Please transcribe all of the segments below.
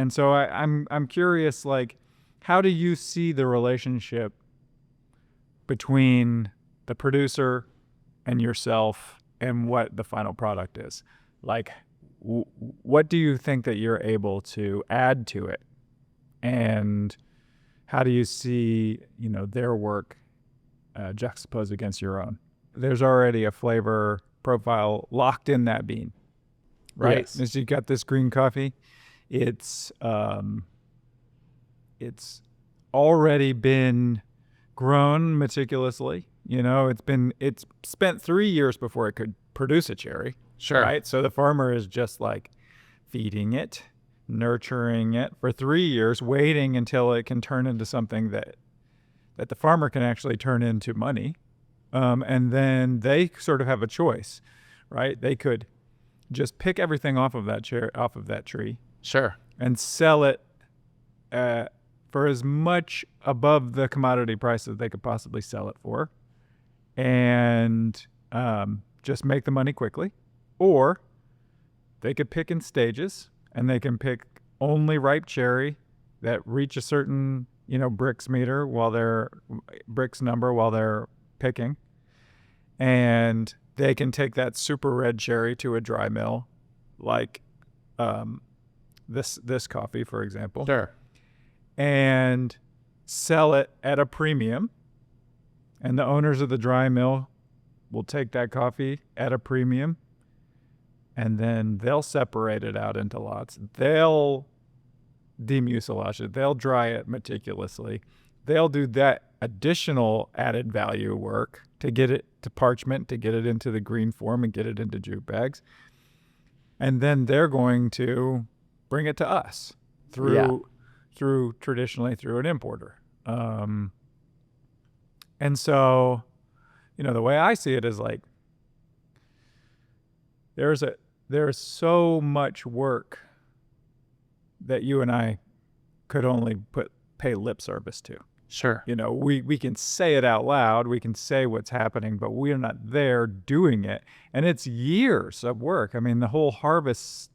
And so I'm curious, like, how do you see the relationship between the producer and yourself and what the final product is? Like, what do you think that you're able to add to it? And how do you see, their work juxtaposed against your own? There's already a flavor profile locked in that bean, right? Yes. As you got this green coffee, it's already been grown meticulously. It's spent 3 years before it could produce a cherry. Sure. Right. So the farmer is just like feeding it, nurturing it for 3 years, waiting until it can turn into something that the farmer can actually turn into money. And then they sort of have a choice, right? They could just pick everything off of that tree. Sure. And sell it for as much above the commodity price that they could possibly sell it for, and just make the money quickly. Or they could pick in stages, and they can pick only ripe cherry that reach a certain, Brix number while they're picking. And they can take that super red cherry to a dry mill, like this coffee, for example. Sure. And sell it at a premium. And the owners of the dry mill will take that coffee at a premium. And then they'll separate it out into lots. They'll demucilage it. They'll dry it meticulously. They'll do that additional added value work to get it to parchment, to get it into the green form and get it into jute bags. And then they're going to bring it to us through traditionally through an importer. And so, the way I see it is like, there's so much work that you and I could only pay lip service to. Sure. We can say it out loud, we can say what's happening, but we're not there doing it. And it's years of work. I mean, the whole harvest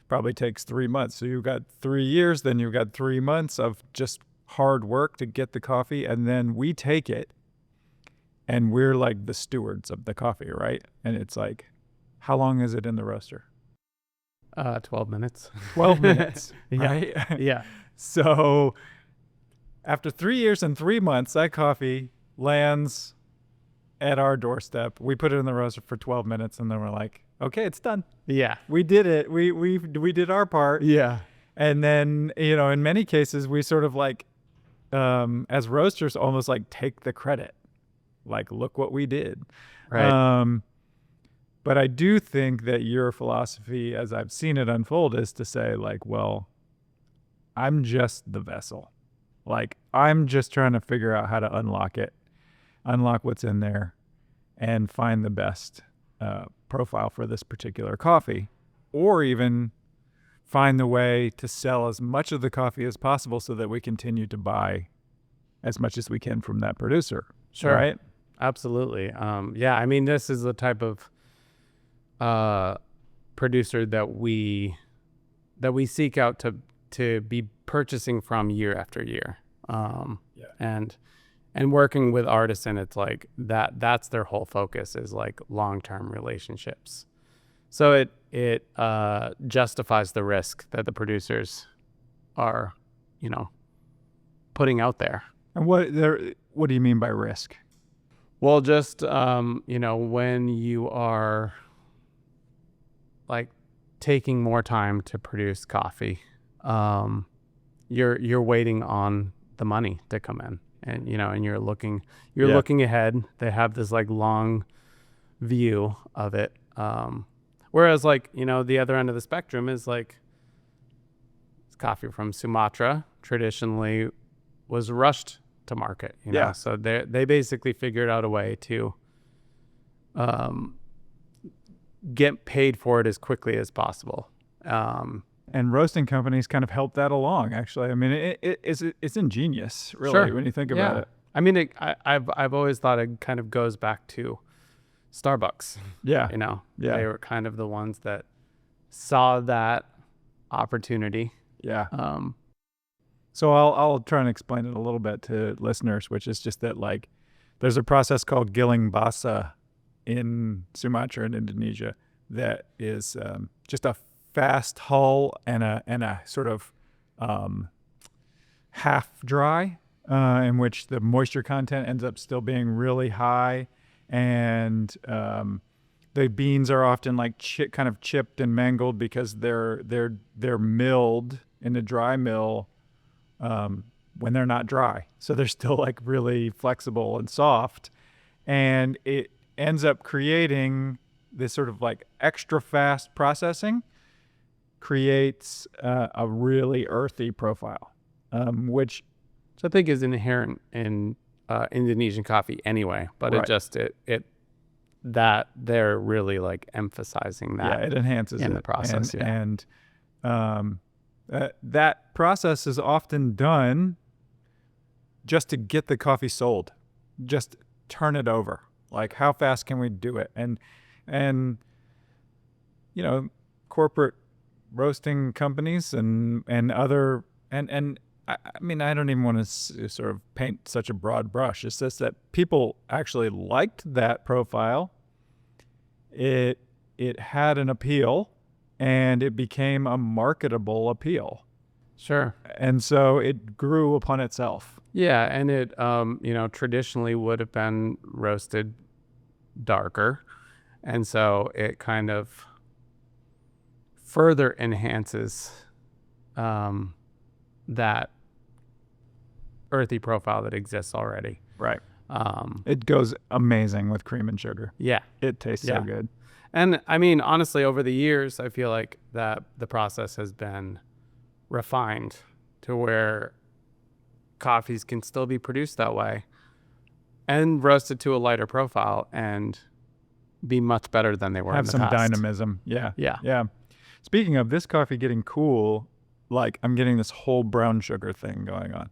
probably takes 3 months. So you've got 3 years, then you've got 3 months of just hard work to get the coffee. And then we take it and we're like the stewards of the coffee, right? And it's like, how long is it in the roaster? 12 minutes. 12 minutes, Yeah. right? Yeah. So after 3 years and 3 months, that coffee lands at our doorstep. We put it in the roaster for 12 minutes, and then we're like, okay, it's done. Yeah. We did it. We did our part. Yeah. And then, in many cases, we sort of like, as roasters, almost like take the credit. Like, look what we did. Right. But I do think that your philosophy, as I've seen it unfold, is to say, like, well, I'm just the vessel. Like, I'm just trying to figure out how to unlock what's in there, and find the best profile for this particular coffee, or even find the way to sell as much of the coffee as possible so that we continue to buy as much as we can from that producer. Sure. Right? Absolutely. Yeah. I mean, this is the type of producer that we seek out to be purchasing from year after year. And working with artisan, it's like that's their whole focus, is like long-term relationships. So it justifies the risk that the producers are, putting out there. And what do you mean by risk? Well, just, when you are like taking more time to produce coffee, you're waiting on the money to come in, and, and you're looking ahead. They have this like long view of it. Whereas like, the other end of the spectrum is like coffee from Sumatra traditionally was rushed to market, Yeah. So they basically figured out a way to get paid for it as quickly as possible. And roasting companies kind of help that along, actually. I mean, it's ingenious, really, Sure. when you think about it. I mean, I've always thought it kind of goes back to Starbucks. Yeah. They were kind of the ones that saw that opportunity Yeah. Um, So I'll try and explain it a little bit to listeners, which is just that like there's a process called giling basa in Sumatra and Indonesia that is just a fast hull and a sort of half dry, in which the moisture content ends up still being really high, and the beans are often like kind of chipped and mangled because they're milled in a dry mill when they're not dry, so they're still like really flexible and soft, and it ends up creating this sort of like extra fast processing creates a really earthy profile, which I think is inherent in Indonesian coffee anyway, but Right. it that they're really like emphasizing that it enhances in it the process. and that process is often done just to get the coffee sold, just turn it over. Like, how fast can we do it? And corporate roasting companies and other and I mean, I don't even want to sort of paint such a broad brush. It's just that people actually liked that profile. It had an appeal, and it became a marketable appeal. Sure. And so it grew upon itself. Yeah, and it traditionally would have been roasted darker, and so it kind of further enhances that earthy profile that exists already. Right. It goes amazing with cream and sugar. Yeah. It tastes so good. And I mean, honestly, over the years, I feel like that the process has been refined to where coffees can still be produced that way and roasted to a lighter profile and be much better than they were Have in the some past. dynamism. Yeah. Yeah. Yeah. Speaking of this coffee getting cool, like I'm getting this whole brown sugar thing going on.